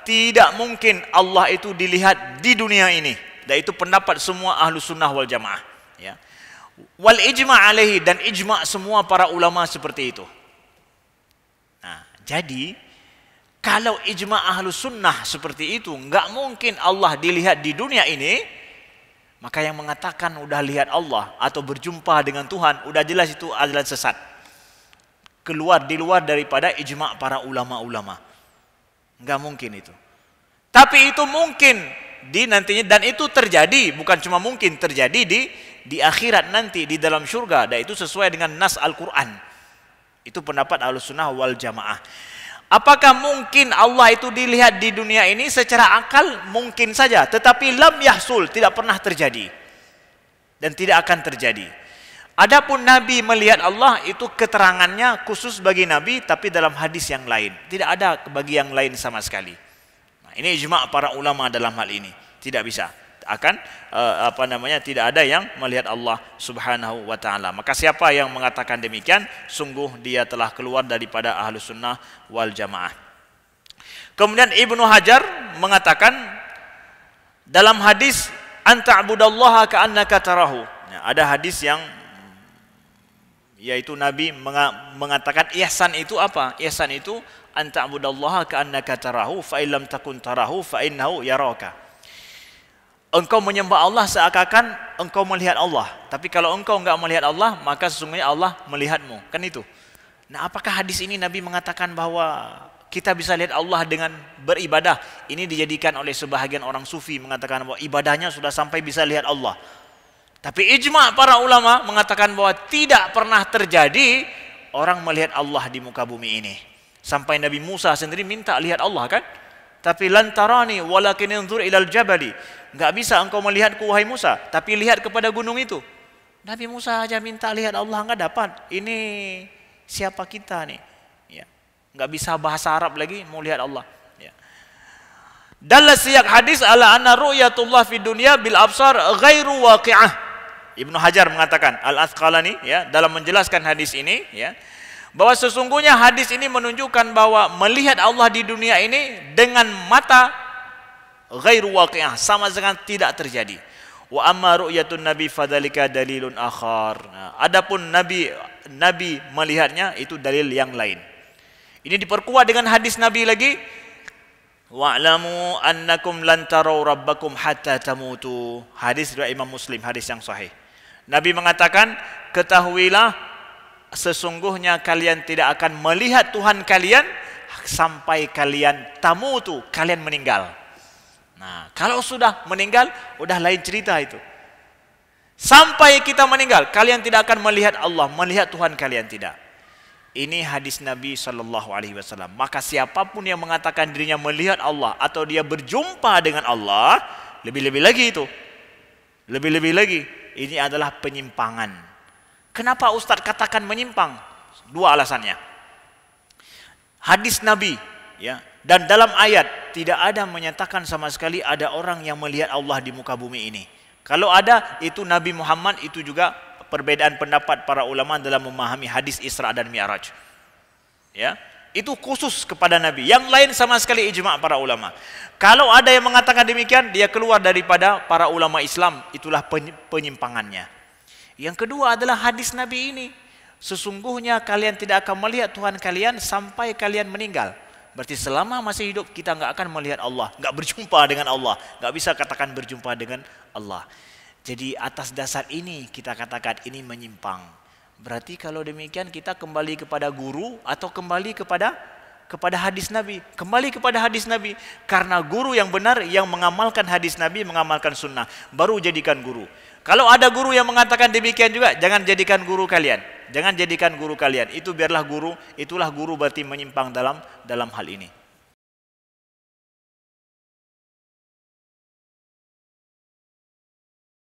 tidak mungkin Allah itu dilihat di dunia ini. Dan itu pendapat semua ahlu sunnah wal jamaah. Ya. Wal ijma' alaihi, dan ijma' semua para ulama seperti itu. Nah, jadi kalau ijma' ahlu sunnah seperti itu, nggak mungkin Allah dilihat di dunia ini, maka yang mengatakan udah lihat Allah atau berjumpa dengan Tuhan, udah jelas itu adalah sesat. Keluar di luar daripada ijma' para ulama-ulama. Nggak mungkin itu. Tapi itu mungkin di nantinya, dan itu terjadi, bukan cuma mungkin terjadi di akhirat nanti di dalam surga, dan itu sesuai dengan nas Al-Quran. Itu pendapat Ahlussunnah wal Jamaah. Apakah mungkin Allah itu dilihat di dunia ini? Secara akal mungkin saja, tetapi lam yahsul, tidak pernah terjadi dan tidak akan terjadi. Adapun Nabi melihat Allah, itu keterangannya khusus bagi Nabi, tapi dalam hadis yang lain, tidak ada bagi yang lain sama sekali. Nah, ini ijma' para ulama dalam hal ini, tidak bisa akan tidak ada yang melihat Allah Subhanahu wa taala. Maka siapa yang mengatakan demikian, sungguh dia telah keluar daripada Ahlus Sunnah wal Jamaah. Kemudian Ibnu Hajar mengatakan dalam hadis anta'budallaha ka'annaka tarahu. Nah, ada hadis yang yaitu Nabi mengatakan ihsan itu apa? Ihsan itu anta'budallaha ka'annaka tarahu fa illam takun tarahu fa innahu yaraka. Engkau menyembah Allah seakan-akan engkau melihat Allah. Tapi kalau engkau enggak melihat Allah, maka sesungguhnya Allah melihatmu. Kan itu. Nah, apakah hadis ini Nabi mengatakan bahwa kita bisa lihat Allah dengan beribadah? Ini dijadikan oleh sebahagian orang sufi mengatakan bahwa ibadahnya sudah sampai bisa lihat Allah. Tapi ijma' para ulama mengatakan bahwa tidak pernah terjadi orang melihat Allah di muka bumi ini. Sampai Nabi Musa sendiri minta lihat Allah kan? Tapi lantarani walakin inzur ilal jabali. Enggak bisa engkau melihatku wahai Musa, tapi lihat kepada gunung itu. Nabi Musa aja minta lihat Allah, enggak dapat. Ini siapa kita nih? Ya. Enggak bisa bahasa Arab lagi mau lihat Allah. Ya. Dalla siyak hadis ala anna ru'yatullah fid dunya bil absar ghairu waqi'ah. Ibnu Hajar mengatakan, Al-Asqalani ya, dalam menjelaskan hadis ini ya, bahwa sesungguhnya hadis ini menunjukkan bahwa melihat Allah di dunia ini dengan mata ghairu waqi'ah, sama dengan tidak terjadi. Wa amma ru'yatun nabi fadzalika dalilun akhar. Nah, adapun nabi melihatnya itu dalil yang lain. Ini diperkuat dengan hadis Nabi lagi, wa'lamu annakum lan tarau rabbakum hatta tamutu. Hadis riwayat Imam Muslim, hadis yang sahih. Nabi mengatakan, ketahuilah sesungguhnya kalian tidak akan melihat Tuhan kalian sampai kalian tamutu, kalian meninggal. Nah, kalau sudah meninggal, udah lain cerita itu. Sampai kita meninggal, kalian tidak akan melihat Allah, melihat Tuhan kalian tidak. Ini hadis Nabi SAW. Maka siapapun yang mengatakan dirinya melihat Allah atau dia berjumpa dengan Allah, lebih-lebih lagi itu. Lebih-lebih lagi, ini adalah penyimpangan. Kenapa Ustadz katakan menyimpang? Dua alasannya. Hadis Nabi, ya, dan dalam ayat tidak ada menyatakan sama sekali ada orang yang melihat Allah di muka bumi ini. Kalau ada, itu Nabi Muhammad, itu juga perbedaan pendapat para ulama dalam memahami hadis Isra dan Mi'raj. Ya, itu khusus kepada Nabi. Yang lain sama sekali ijma' para ulama. Kalau ada yang mengatakan demikian, dia keluar daripada para ulama Islam. Itulah penyimpangannya. Yang kedua adalah hadis Nabi ini. Sesungguhnya kalian tidak akan melihat Tuhan kalian sampai kalian meninggal. Berarti selama masih hidup kita nggak akan melihat Allah, nggak berjumpa dengan Allah, nggak bisa katakan berjumpa dengan Allah. Jadi atas dasar ini kita katakan ini menyimpang. Berarti kalau demikian kita kembali kepada guru atau kembali kepada hadis Nabi. Kembali kepada hadis Nabi. Karena guru yang benar yang mengamalkan hadis Nabi, mengamalkan sunnah, baru jadikan guru. Kalau ada guru yang mengatakan demikian juga, jangan jadikan guru kalian. Jangan jadikan guru kalian. Itu biarlah guru, itulah guru berarti menyimpang dalam hal ini.